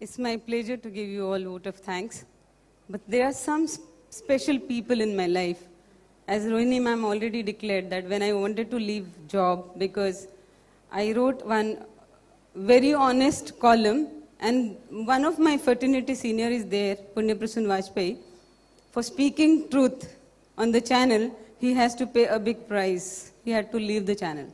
It's my pleasure to give you all a vote of thanks. But there are some special people in my life. As Rohini ma'am already declared that when I wanted to leave job because I wrote one very honest column and one of my fraternity senior is there, Punyaprasun Vajpayee, for speaking truth on the channel, he has to pay a big price. He had to leave the channel.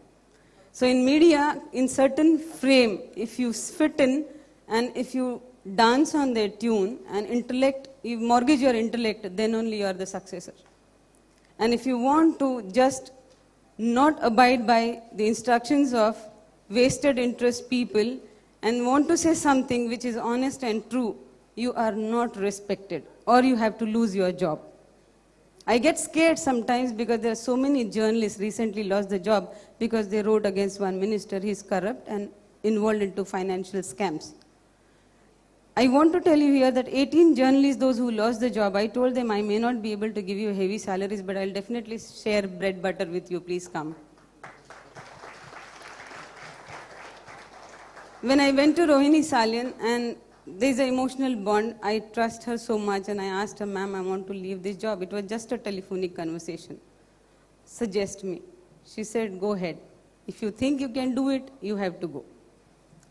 So in media, in certain frame, if you fit in and if you dance on their tune and intellect, you mortgage your intellect, then only you are the successor. And if you want to just not abide by the instructions of wasted interest people and want to say something which is honest and true, you are not respected or you have to lose your job. I get scared sometimes because there are so many journalists recently lost the job because they wrote against one minister. He is corrupt and involved into financial scams. I want to tell you here that 18 journalists, those who lost the job, I told them I may not be able to give you heavy salaries, but I'll definitely share bread butter with you. Please come. When I went to Rohini Salyan and there's an emotional bond, I trust her so much and I asked her, ma'am, I want to leave this job. It was just a telephonic conversation. Suggest me. She said, go ahead. If you think you can do it, you have to go.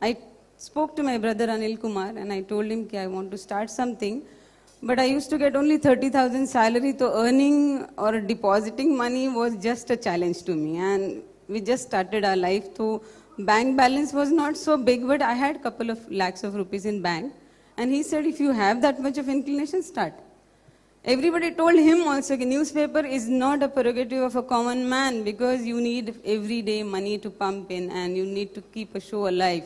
I spoke to my brother Anil Kumar and I told him that I want to start something, but I used to get only 30,000 salary, so earning or depositing money was just a challenge to me. And we just started our life, so bank balance was not so big, but I had a couple of lakhs of rupees in bank. And he said, if you have that much of inclination, start. Everybody told him also that newspaper is not a prerogative of a common man because you need everyday money to pump in and you need to keep a show alive.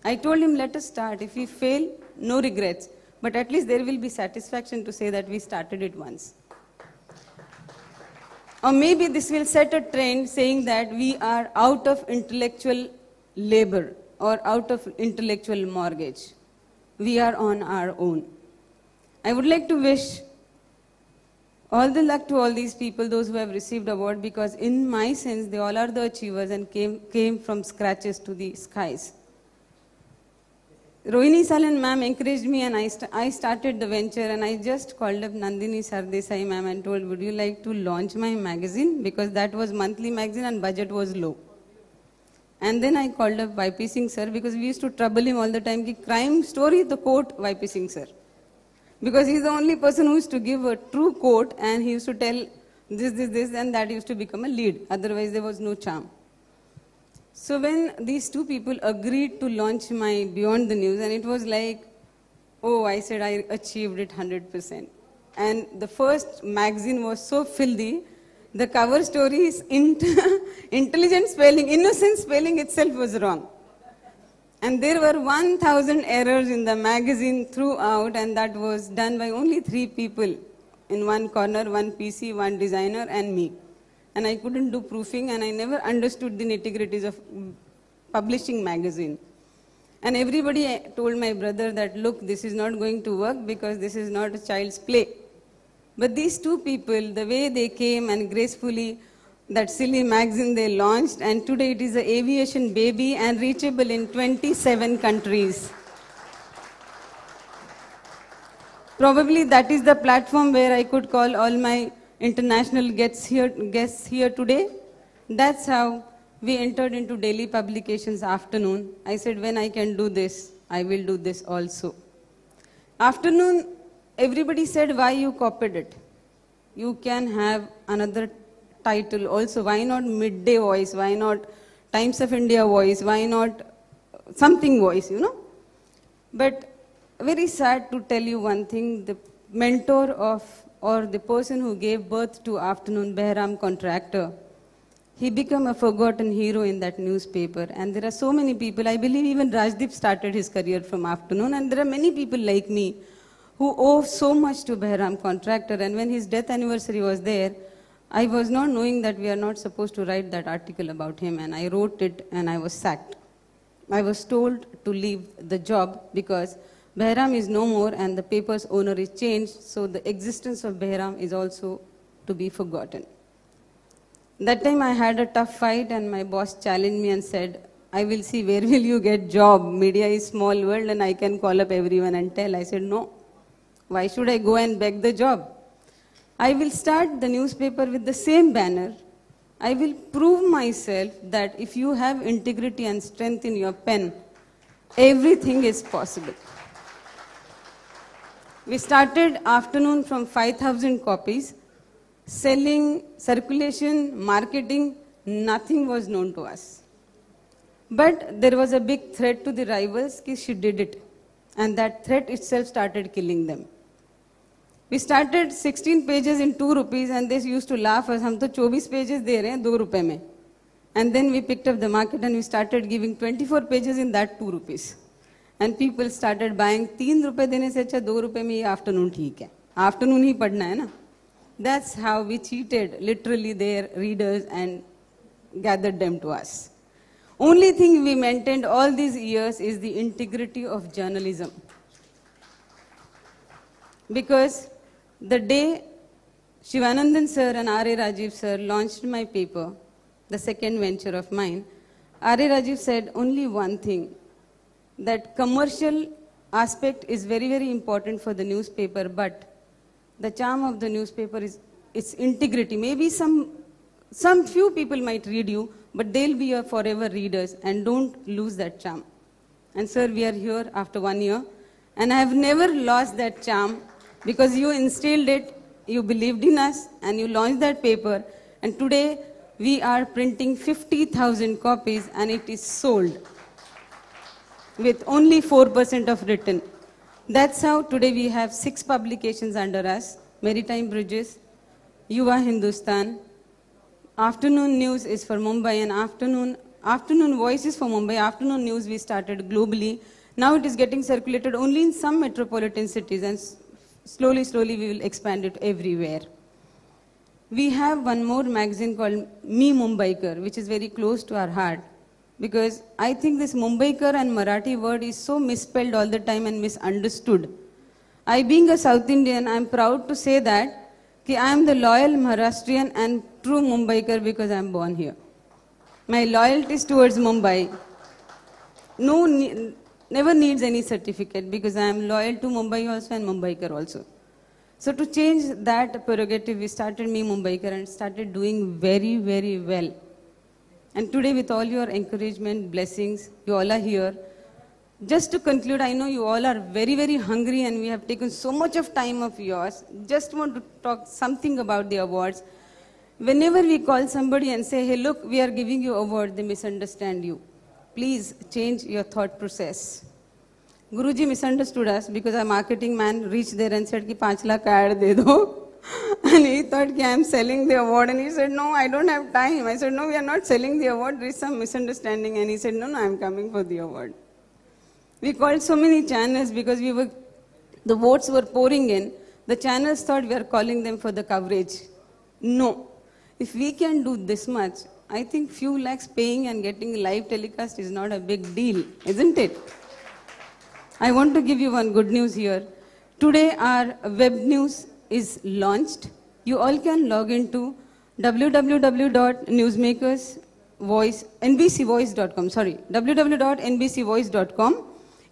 I told him, let us start. If we fail, no regrets. But at least there will be satisfaction to say that we started it once. Or maybe this will set a trend saying that we are out of intellectual labor or out of intellectual mortgage. We are on our own. I would like to wish all the luck to all these people, those who have received award, because in my sense, they all are the achievers and came from scratches to the skies. Rohini Salyan ma'am encouraged me and I started the venture and I just called up Nandini Sardesai ma'am and told, would you like to launch my magazine? Because that was monthly magazine and budget was low. And then I called up YP Singh sir because we used to trouble him all the time, ki crime story, the quote YP Singh sir. Because he's the only person who used to give a true quote and he used to tell this and that used to become a lead. Otherwise there was no charm. So when these two people agreed to launch my Beyond the News, and it was like, oh, I said I achieved it 100%. And the first magazine was so filthy, the cover story is intelligent spelling, innocent spelling itself was wrong. And there were 1,000 errors in the magazine throughout, and that was done by only 3 people in one corner, one PC, one designer, and me. And I couldn't do proofing, and I never understood the nitty-gritties of publishing magazine. And everybody told my brother that, look, this is not going to work because this is not a child's play. But these 2 people, the way they came and gracefully, that silly magazine they launched, and today it is an aviation baby and reachable in 27 countries. Probably that is the platform where I could call all my international guests here today. That's how we entered into daily publications afternoon. I said, when I can do this, I will do this also. Afternoon, everybody said, why you copied it? You can have another title also. Why not Midday Voice? Why not Times of India Voice? Why not something voice, you know? But very sad to tell you one thing, the mentor of or the person who gave birth to Afternoon, Behram Contractor, he became a forgotten hero in that newspaper. And there are so many people, I believe even Rajdeep started his career from Afternoon, and there are many people like me who owe so much to Behram Contractor. And when his death anniversary was there, I was not knowing that we are not supposed to write that article about him, and I wrote it and I was sacked. I was told to leave the job because Behram is no more and the paper's owner is changed, so the existence of Behram is also to be forgotten. That time I had a tough fight and my boss challenged me and said, I will see where will you get job. Media is small world and I can call up everyone and tell. I said, no. Why should I go and beg the job? I will start the newspaper with the same banner. I will prove myself that if you have integrity and strength in your pen, everything is possible. We started afternoon from 5,000 copies. Selling, circulation, marketing, nothing was known to us. But there was a big threat to the rivals that she did it. And that threat itself started killing them. We started 16 pages in 2 rupees and they used to laugh us, hum to 24 pages de rahe hain 2 rupees mein. And then we picked up the market and we started giving 24 pages in that 2 rupees. And people started buying 3 rupees dene se acha 2 rupees mein ye afternoon theek hai. Afternoon hi padna hai na. That's how we cheated literally their readers and gathered them to us. Only thing we maintained all these years is the integrity of journalism. Because the day Shivanandan sir and R.A. Rajiv sir launched my paper, the second venture of mine, R.A. Rajiv said only one thing, that commercial aspect is very, very important for the newspaper, but the charm of the newspaper is its integrity. Maybe some few people might read you, but they'll be your forever readers, and don't lose that charm. And sir, we are here after 1 year, and I have never lost that charm because you instilled it, you believed in us, and you launched that paper, and today we are printing 50,000 copies and it is sold with only 4% of written. That's how today we have 6 publications under us: Maritime Bridges, Yuva Hindustan, Afternoon News is for Mumbai, and Afternoon Voice is for Mumbai. Afternoon News we started globally. Now it is getting circulated only in some metropolitan cities, and slowly, slowly we will expand it everywhere. We have one more magazine called Me Mumbaikar, which is very close to our heart. Because I think this Mumbaikar and Marathi word is so misspelled all the time and misunderstood. I, being a South Indian, I am proud to say that I am the loyal Maharashtrian and true Mumbaikar because I am born here. My loyalty is towards Mumbai. Never needs any certificate because I am loyal to Mumbai also and Mumbaikar also. So to change that prerogative, we started Me Mumbaikar and started doing very, very well. And today, with all your encouragement, blessings, you all are here. Just to conclude, I know you all are very, very hungry and we have taken so much of time of yours. Just want to talk something about the awards. Whenever we call somebody and say, hey, look, we are giving you award, they misunderstand you. Please change your thought process. Guruji misunderstood us because our marketing man reached there and said, ki 5 lakh ad de do. And he thought I am selling the award, and he said, no, I don't have time. I said, no, we are not selling the award, there is some misunderstanding. And he said, no, I am coming for the award. We called so many channels because the votes were pouring in. The channels thought we are calling them for the coverage. No. If we can do this much, I think few lakhs paying and getting live telecast is not a big deal, isn't it? I want to give you one good news here. Today our web news is launched. You all can log into www.nbcvoice.com.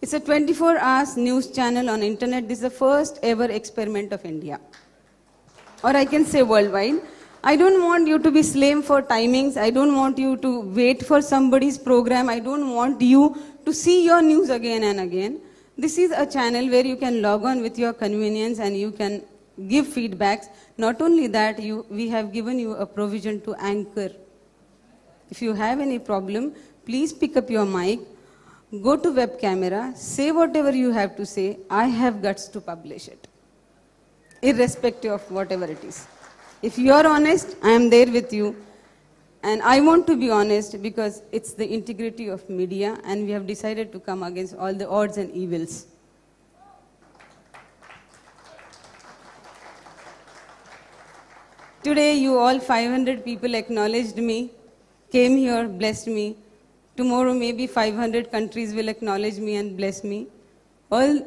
It's a 24 hours news channel on internet. This is the first ever experiment of India. Or I can say worldwide. I don't want you to be slave for timings. I don't want you to wait for somebody's program. I don't want you to see your news again and again. This is a channel where you can log on with your convenience and you can give feedbacks. Not only that, we have given you a provision to anchor. If you have any problem, please pick up your mic, go to web camera, say whatever you have to say. I have guts to publish it, irrespective of whatever it is. If you are honest, I am there with you. And I want to be honest because it's the integrity of media, and we have decided to come against all the odds and evils. Today, you all 500 people acknowledged me, came here, blessed me. Tomorrow, maybe 500 countries will acknowledge me and bless me. All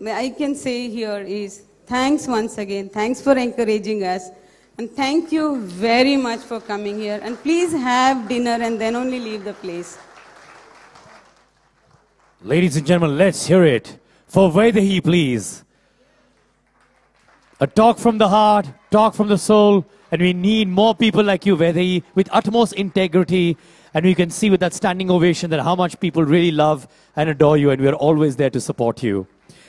I can say here is thanks once again. Thanks for encouraging us. And thank you very much for coming here. And please have dinner and then only leave the place. Ladies and gentlemen, let's hear it for Vaidehi, please. A talk from the heart, talk from the soul, and we need more people like you, Vaidehi, with utmost integrity. And we can see with that standing ovation that how much people really love and adore you, and we are always there to support you.